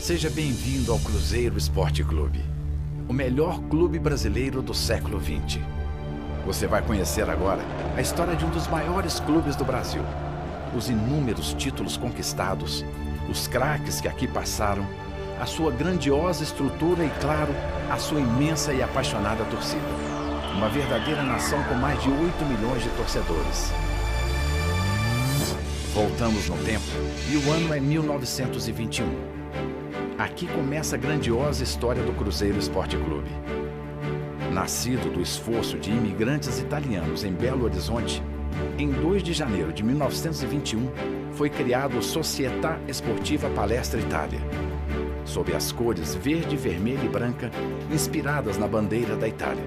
Seja bem-vindo ao Cruzeiro Esporte Clube, o melhor clube brasileiro do século XX. Você vai conhecer agora a história de um dos maiores clubes do Brasil, os inúmeros títulos conquistados, os craques que aqui passaram, a sua grandiosa estrutura e, claro, a sua imensa e apaixonada torcida. Uma verdadeira nação com mais de 8 milhões de torcedores. Voltamos no tempo e o ano é 1921. Aqui começa a grandiosa história do Cruzeiro Esporte Clube. Nascido do esforço de imigrantes italianos em Belo Horizonte, em 2 de janeiro de 1921 foi criado o Società Esportiva Palestra Itália, sob as cores verde, vermelha e branca, inspiradas na bandeira da Itália.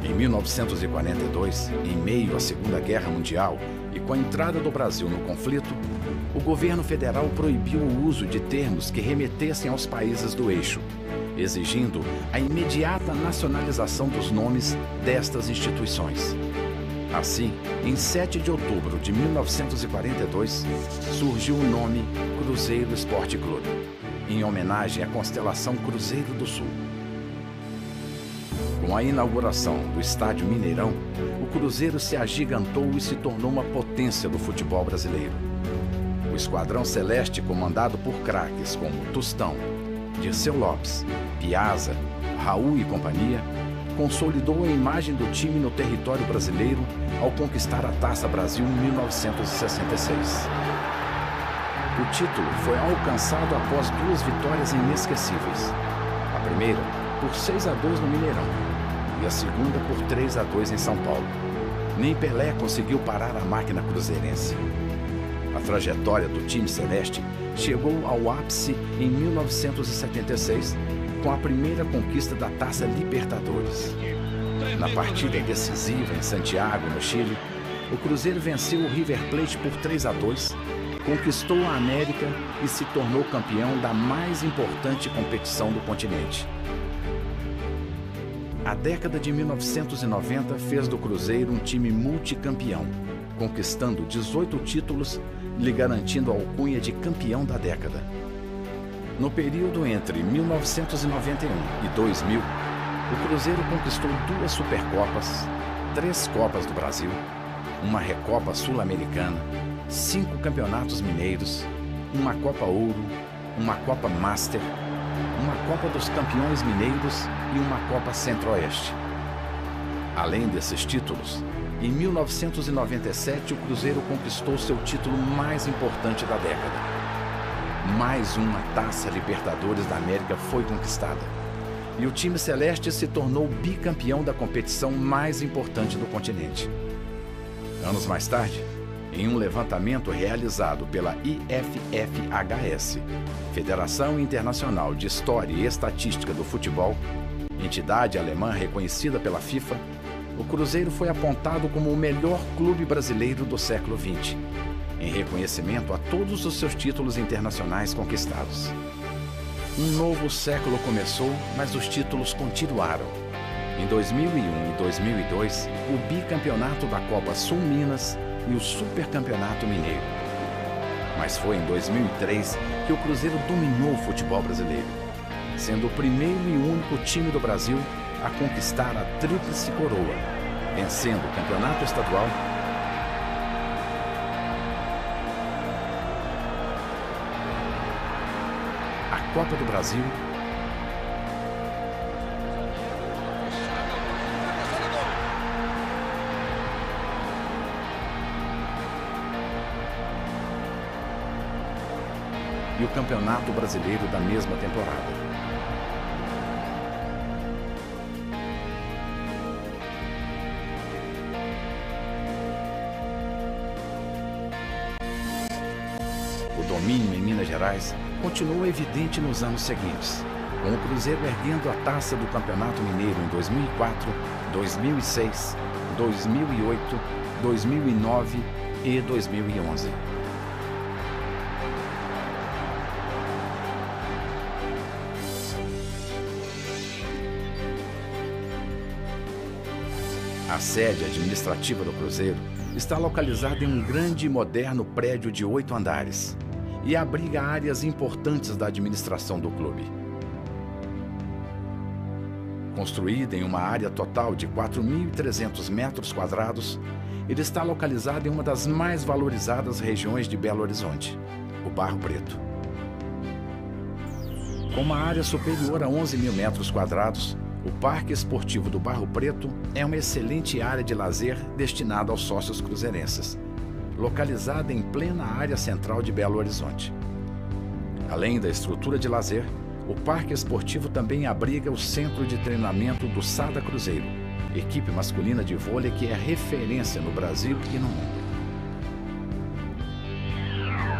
Em 1942, em meio à Segunda Guerra Mundial e com a entrada do Brasil no conflito, o governo federal proibiu o uso de termos que remetessem aos países do eixo, exigindo a imediata nacionalização dos nomes destas instituições. Assim, em 7 de outubro de 1942, surgiu o nome Cruzeiro Esporte Clube, em homenagem à constelação Cruzeiro do Sul. Com a inauguração do Estádio Mineirão, o Cruzeiro se agigantou e se tornou uma potência do futebol brasileiro. O Esquadrão Celeste, comandado por craques como Tostão, Dirceu Lopes, Piazza, Raul e companhia, consolidou a imagem do time no território brasileiro ao conquistar a Taça Brasil em 1966. O título foi alcançado após 2 vitórias inesquecíveis. A primeira por 6-2 no Mineirão e a segunda por 3-2 em São Paulo. Nem Pelé conseguiu parar a máquina cruzeirense. A trajetória do time celeste chegou ao ápice em 1976, com a primeira conquista da Taça Libertadores. Na partida decisiva em Santiago, no Chile, o Cruzeiro venceu o River Plate por 3-2, conquistou a América e se tornou campeão da mais importante competição do continente. A década de 1990 fez do Cruzeiro um time multicampeão, conquistando 18 títulos, lhe garantindo a alcunha de campeão da década. No período entre 1991 e 2000, o Cruzeiro conquistou 2 Supercopas, 3 Copas do Brasil, uma Recopa Sul-Americana, 5 Campeonatos Mineiros, uma Copa Ouro, uma Copa Master, uma Copa dos Campeões Mineiros e uma Copa Centro-Oeste. Além desses títulos, em 1997 o Cruzeiro conquistou seu título mais importante da década. Mais uma Taça Libertadores da América foi conquistada e o time celeste se tornou bicampeão da competição mais importante do continente. Anos mais tarde, em um levantamento realizado pela IFFHS, Federação Internacional de História e Estatística do Futebol, entidade alemã reconhecida pela FIFA, o Cruzeiro foi apontado como o melhor clube brasileiro do século XX, em reconhecimento a todos os seus títulos internacionais conquistados. Um novo século começou, mas os títulos continuaram. Em 2001 e 2002, o bicampeonato da Copa Sul Minas e o Supercampeonato Mineiro. Mas foi em 2003 que o Cruzeiro dominou o futebol brasileiro, sendo o primeiro e único time do Brasil a conquistar a Tríplice Coroa, vencendo o Campeonato Estadual, a Copa do Brasil e o Campeonato Brasileiro da mesma temporada. O domínio em Minas Gerais continuou evidente nos anos seguintes, com o Cruzeiro erguendo a taça do Campeonato Mineiro em 2004, 2006, 2008, 2009 e 2011. A sede administrativa do Cruzeiro está localizada em um grande e moderno prédio de 8 andares, e abriga áreas importantes da administração do clube. Construída em uma área total de 4.300 metros quadrados, ele está localizado em uma das mais valorizadas regiões de Belo Horizonte, o Barro Preto. Com uma área superior a 11.000 metros quadrados, o Parque Esportivo do Barro Preto é uma excelente área de lazer destinada aos sócios cruzeirenses, localizada em plena área central de Belo Horizonte. Além da estrutura de lazer, o Parque Esportivo também abriga o centro de treinamento do Sada Cruzeiro, equipe masculina de vôlei que é referência no Brasil e no mundo.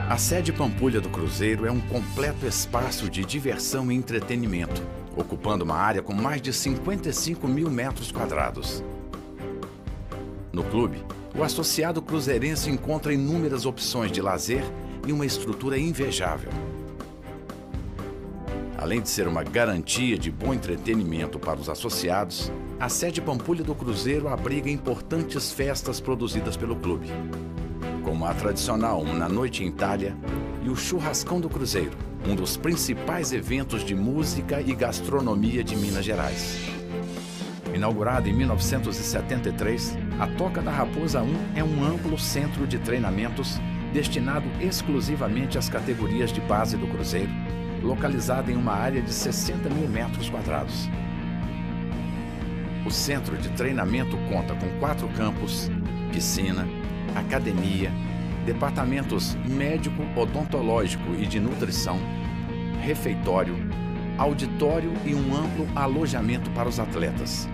A sede Pampulha do Cruzeiro é um completo espaço de diversão e entretenimento, ocupando uma área com mais de 55.000 metros quadrados. No clube, o associado cruzeirense encontra inúmeras opções de lazer e uma estrutura invejável. Além de ser uma garantia de bom entretenimento para os associados, a sede Pampulha do Cruzeiro abriga importantes festas produzidas pelo clube, como a tradicional Na Noite em Itália e o Churrascão do Cruzeiro, um dos principais eventos de música e gastronomia de Minas Gerais. Inaugurada em 1973, a Toca da Raposa 1 é um amplo centro de treinamentos destinado exclusivamente às categorias de base do Cruzeiro, localizada em uma área de 60.000 metros quadrados. O centro de treinamento conta com 4 campos, piscina, academia, departamentos médico, odontológico e de nutrição, refeitório, auditório e um amplo alojamento para os atletas.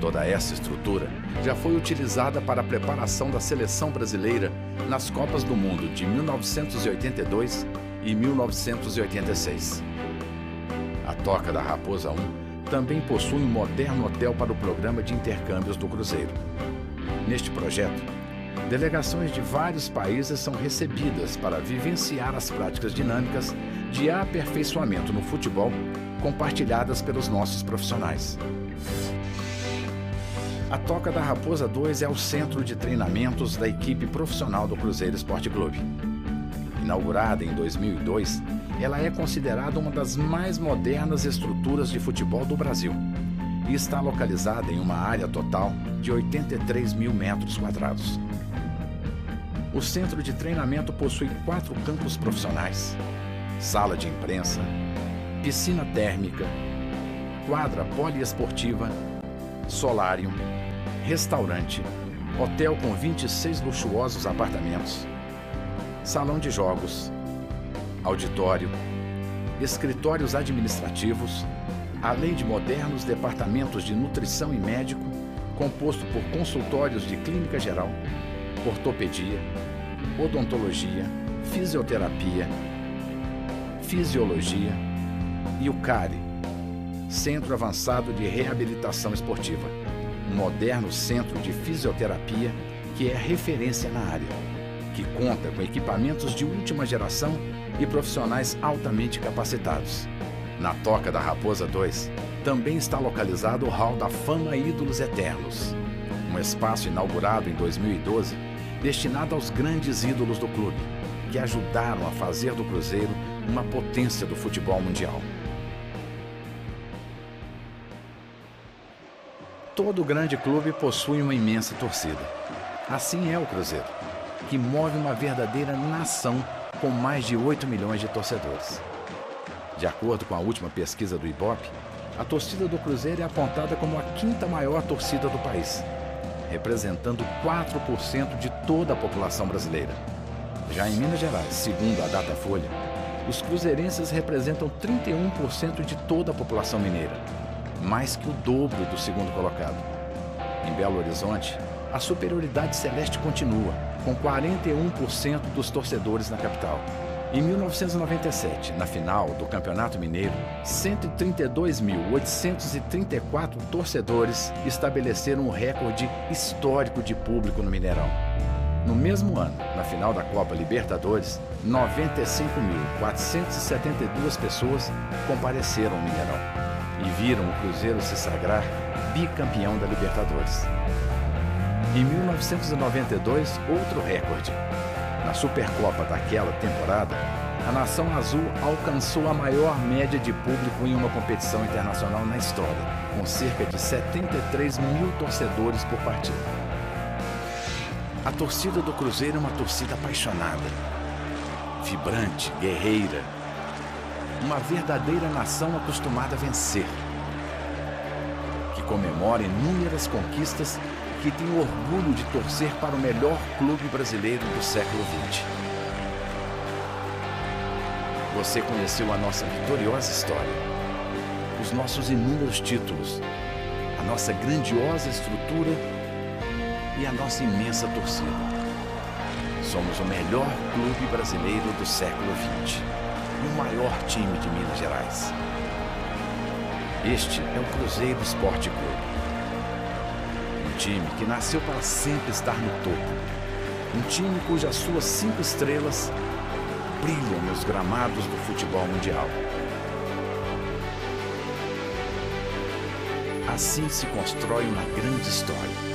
Toda essa estrutura já foi utilizada para a preparação da seleção brasileira nas Copas do Mundo de 1982 e 1986. A Toca da Raposa 1 também possui um moderno hotel para o programa de intercâmbios do Cruzeiro. Neste projeto, delegações de vários países são recebidas para vivenciar as práticas dinâmicas de aperfeiçoamento no futebol compartilhadas pelos nossos profissionais. A Toca da Raposa 2 é o centro de treinamentos da equipe profissional do Cruzeiro Esporte Clube. Inaugurada em 2002, ela é considerada uma das mais modernas estruturas de futebol do Brasil e está localizada em uma área total de 83.000 metros quadrados. O centro de treinamento possui 4 campos profissionais, sala de imprensa, piscina térmica, quadra poliesportiva, solário, restaurante, hotel com 26 luxuosos apartamentos, salão de jogos, auditório, escritórios administrativos, além de modernos departamentos de nutrição e médico, composto por consultórios de clínica geral, ortopedia, odontologia, fisioterapia, fisiologia e o CARE, Centro Avançado de Reabilitação Esportiva, um moderno centro de fisioterapia que é referência na área, que conta com equipamentos de última geração e profissionais altamente capacitados. Na Toca da Raposa 2, também está localizado o Hall da Fama Ídolos Eternos, um espaço inaugurado em 2012 destinado aos grandes ídolos do clube, que ajudaram a fazer do Cruzeiro uma potência do futebol mundial. Todo grande clube possui uma imensa torcida. Assim é o Cruzeiro, que move uma verdadeira nação com mais de 8 milhões de torcedores. De acordo com a última pesquisa do Ibope, a torcida do Cruzeiro é apontada como a 5ª maior torcida do país, representando 4% de toda a população brasileira. Já em Minas Gerais, segundo a Datafolha, os cruzeirenses representam 31% de toda a população mineira, mais que o dobro do segundo colocado. Em Belo Horizonte, a superioridade celeste continua, com 41% dos torcedores na capital. Em 1997, na final do Campeonato Mineiro, 132.834 torcedores estabeleceram um recorde histórico de público no Mineirão. No mesmo ano, na final da Copa Libertadores, 95.472 pessoas compareceram ao Mineirão e viram o Cruzeiro se sagrar bicampeão da Libertadores. Em 1992, outro recorde. Na Supercopa daquela temporada, A Nação Azul alcançou a maior média de público em uma competição internacional na história, com cerca de 73 mil torcedores por partida. A torcida do Cruzeiro é uma torcida apaixonada, vibrante, guerreira, uma verdadeira nação acostumada a vencer, que comemora inúmeras conquistas e que tem orgulho de torcer para o melhor clube brasileiro do século XX. Você conheceu a nossa vitoriosa história, os nossos inúmeros títulos, a nossa grandiosa estrutura e a nossa imensa torcida. Somos o melhor clube brasileiro do século XX e o maior time de Minas Gerais. Este é o Cruzeiro Esporte Clube. Um time que nasceu para sempre estar no topo. Um time cujas suas 5 estrelas brilham nos gramados do futebol mundial. Assim se constrói uma grande história.